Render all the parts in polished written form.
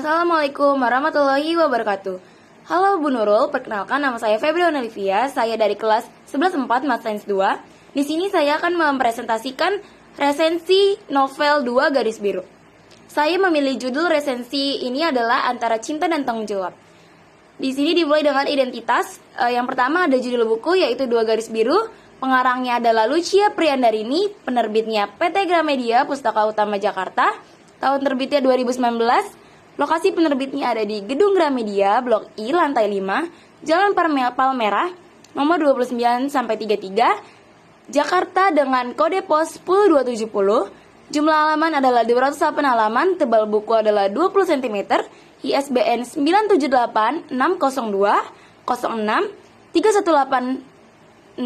Assalamualaikum warahmatullahi wabarakatuh. Halo Bu Nurul, perkenalkan nama saya Febriana Olivia, saya dari kelas 11/4 Math Science 2. Di sini saya akan mempresentasikan resensi novel 2 Garis Biru. Saya memilih judul resensi ini adalah Antara Cinta dan Tanggung Jawab. Di sini dimulai dengan identitas. Yang pertama ada judul buku yaitu 2 Garis Biru. Pengarangnya adalah Lucia Priyandarini, penerbitnya PT Gramedia Pustaka Utama Jakarta. Tahun terbitnya 2019. Lokasi penerbitnya ada di Gedung Gramedia, Blok I, lantai 5, Jalan Palmerah, nomor 29-33, Jakarta dengan kode pos 10270. Jumlah halaman adalah 208 halaman, tebal buku adalah 20 cm, ISBN 978 602 06 31868.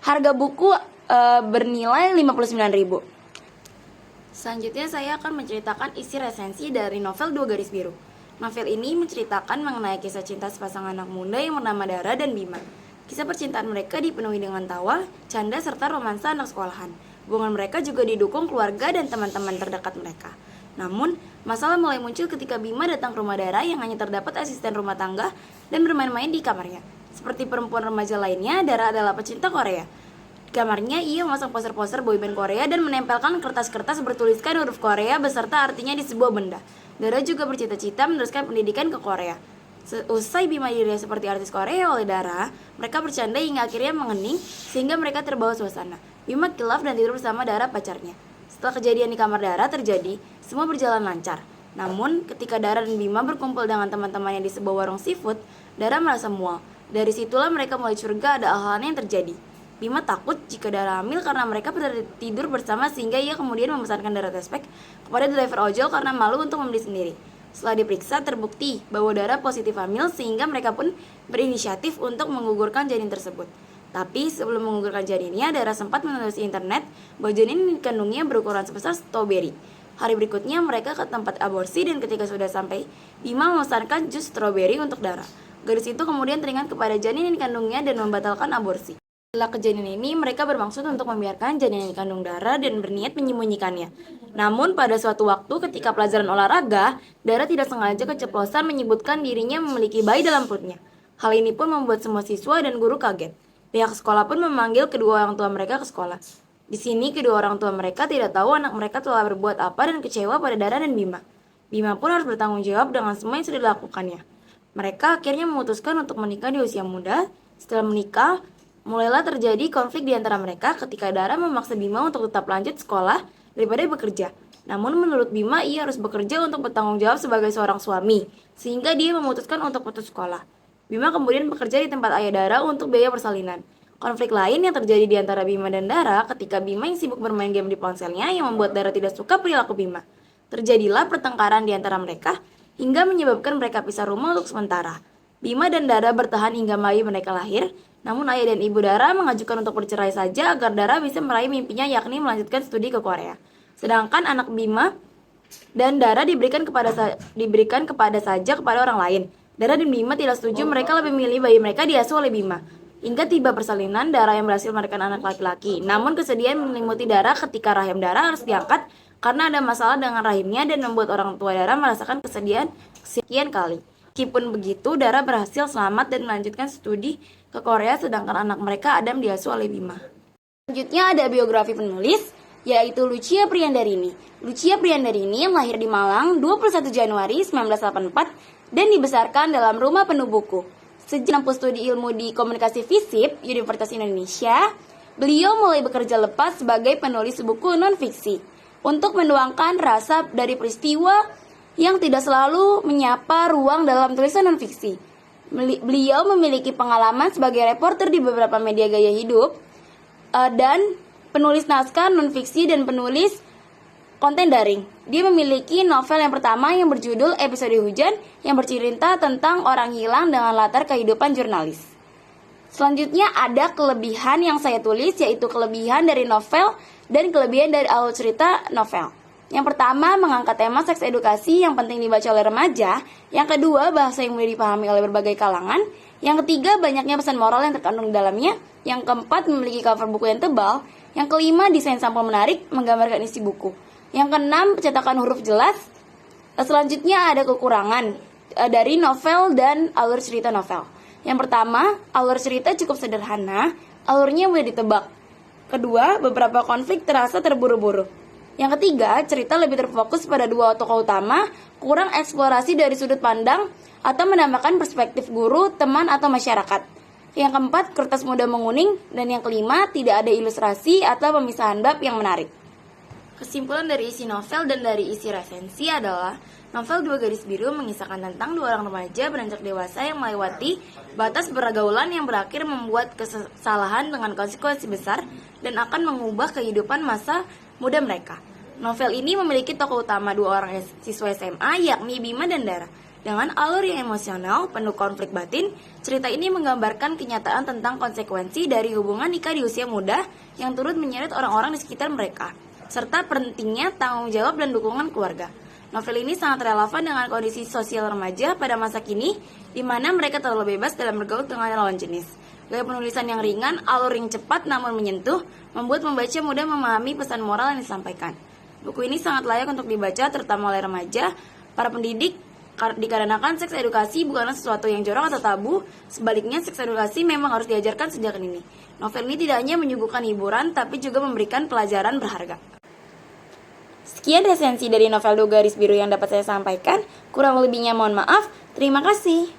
Harga buku bernilai 59.000. Selanjutnya saya akan menceritakan isi resensi dari novel 2 Garis Biru. Novel ini menceritakan mengenai kisah cinta sepasang anak muda yang bernama Dara dan Bima. Kisah percintaan mereka dipenuhi dengan tawa, canda, serta romansa anak sekolahan. Hubungan mereka juga didukung keluarga dan teman-teman terdekat mereka. Namun, masalah mulai muncul ketika Bima datang ke rumah Dara yang hanya terdapat asisten rumah tangga dan bermain-main di kamarnya. Seperti perempuan remaja lainnya, Dara adalah pecinta Korea. Di kamarnya, ia memasang poster-poster boyband Korea dan menempelkan kertas-kertas bertuliskan huruf Korea beserta artinya di sebuah benda. Dara juga bercita-cita meneruskan pendidikan ke Korea. Seusai Bima dilihat seperti artis Korea oleh Dara, mereka bercanda hingga akhirnya mengening sehingga mereka terbawa suasana. Bima kilaf dan tidur bersama Dara pacarnya. Setelah kejadian di kamar Dara terjadi, semua berjalan lancar. Namun, ketika Dara dan Bima berkumpul dengan teman-temannya di sebuah warung seafood, Dara merasa mual. Dari situlah mereka mulai curiga ada hal-hal yang terjadi. Bima takut jika Dara hamil karena mereka tidur bersama sehingga ia kemudian memesankan Dara tespek kepada driver ojol karena malu untuk membeli sendiri. Setelah diperiksa terbukti bahwa Dara positif hamil sehingga mereka pun berinisiatif untuk menggugurkan janin tersebut. Tapi sebelum menggugurkan janinnya, Dara sempat menulis di internet bahwa janin kandungnya berukuran sebesar stroberi. Hari berikutnya mereka ke tempat aborsi dan ketika sudah sampai, Bima memesankan jus stroberi untuk Dara. Gadis itu kemudian teringat kepada janin kandungnya dan membatalkan aborsi. Setelah kejadian ini, mereka bermaksud untuk membiarkan janin yang dikandung Dara dan berniat menyembunyikannya. Namun, pada suatu waktu ketika pelajaran olahraga, Dara tidak sengaja keceplosan menyebutkan dirinya memiliki bayi dalam perutnya. Hal ini pun membuat semua siswa dan guru kaget. Pihak sekolah pun memanggil kedua orang tua mereka ke sekolah. Di sini, kedua orang tua mereka tidak tahu anak mereka telah berbuat apa dan kecewa pada Dara dan Bima. Bima pun harus bertanggung jawab dengan semua yang sudah dilakukannya. Mereka akhirnya memutuskan untuk menikah di usia muda. Setelah menikah, mulailah terjadi konflik di antara mereka ketika Dara memaksa Bima untuk tetap lanjut sekolah daripada bekerja. Namun menurut Bima, ia harus bekerja untuk bertanggung jawab sebagai seorang suami, sehingga dia memutuskan untuk putus sekolah. Bima kemudian bekerja di tempat ayah Dara untuk biaya persalinan. Konflik lain yang terjadi di antara Bima dan Dara ketika Bima yang sibuk bermain game di ponselnya yang membuat Dara tidak suka perilaku Bima. Terjadilah pertengkaran di antara mereka hingga menyebabkan mereka pisah rumah untuk sementara. Bima dan Dara bertahan hingga bayi mereka lahir. Namun ayah dan ibu Dara mengajukan untuk bercerai saja agar Dara bisa meraih mimpinya yakni melanjutkan studi ke Korea. Sedangkan anak Bima dan Dara diberikan saja kepada orang lain. Dara dan Bima tidak setuju, mereka lebih memilih bayi mereka diasuh oleh Bima. Hingga tiba persalinan, Dara yang berhasil melahirkan anak laki-laki. Namun kesedihan menyelimuti Dara ketika rahim Dara harus diangkat karena ada masalah dengan rahimnya dan membuat orang tua Dara merasakan kesedihan sekian kali. Meskipun begitu, Dara berhasil selamat dan melanjutkan studi ke Korea sedangkan anak mereka Adam diasuh oleh Bima. Selanjutnya ada biografi penulis, yaitu Lucia Priyandarini. Lucia Priyandarini lahir di Malang 21 Januari 1984 dan dibesarkan dalam rumah penuh buku. Sejak menempuh studi ilmu di Komunikasi FISIP, Universitas Indonesia, beliau mulai bekerja lepas sebagai penulis buku non-fiksi untuk menuangkan rasa dari peristiwa yang tidak selalu menyapa ruang dalam tulisan non-fiksi. Beliau memiliki pengalaman sebagai reporter di beberapa media gaya hidup dan penulis naskah non-fiksi dan penulis konten daring. Dia memiliki novel yang pertama yang berjudul Episode Hujan yang bercerita tentang orang hilang dengan latar kehidupan jurnalis. Selanjutnya ada kelebihan yang saya tulis, yaitu kelebihan dari novel dan kelebihan dari alur cerita novel. Yang pertama, mengangkat tema seks edukasi yang penting dibaca oleh remaja. Yang kedua, bahasa yang mudah dipahami oleh berbagai kalangan. Yang ketiga, banyaknya pesan moral yang terkandung di dalamnya. Yang keempat, memiliki cover buku yang tebal. Yang kelima, desain sampul menarik menggambarkan isi buku. Yang keenam, pencetakan huruf jelas. Selanjutnya ada kekurangan dari novel dan alur cerita novel. Yang pertama, alur cerita cukup sederhana, alurnya mudah ditebak. Kedua, beberapa konflik terasa terburu-buru. Yang ketiga, cerita lebih terfokus pada dua tokoh utama, kurang eksplorasi dari sudut pandang atau menambahkan perspektif guru, teman, atau masyarakat. Yang keempat, kertas mudah menguning. Dan yang kelima, tidak ada ilustrasi atau pemisahan bab yang menarik. Kesimpulan dari isi novel dan dari isi resensi adalah novel Dua Garis Biru mengisahkan tentang dua orang remaja beranjak dewasa yang melewati batas pergaulan yang berakhir membuat kesalahan dengan konsekuensi besar dan akan mengubah kehidupan masa muda mereka. Novel ini memiliki tokoh utama dua orang siswa SMA, yakni Bima dan Dara. Dengan alur yang emosional, penuh konflik batin, cerita ini menggambarkan kenyataan tentang konsekuensi dari hubungan nikah di usia muda yang turut menyeret orang-orang di sekitar mereka, serta pentingnya tanggung jawab dan dukungan keluarga. Novel ini sangat relevan dengan kondisi sosial remaja pada masa kini, di mana mereka terlalu bebas dalam bergaul dengan lawan jenis. Gaya penulisan yang ringan, alur yang cepat namun menyentuh, membuat membaca mudah memahami pesan moral yang disampaikan. Buku ini sangat layak untuk dibaca, terutama oleh remaja, para pendidik, dikarenakan seks edukasi bukanlah sesuatu yang jorok atau tabu. Sebaliknya, seks edukasi memang harus diajarkan sejak dini. Novel ini tidak hanya menyuguhkan hiburan, tapi juga memberikan pelajaran berharga. Sekian resensi dari novel Dua Garis Biru yang dapat saya sampaikan. Kurang lebihnya mohon maaf. Terima kasih.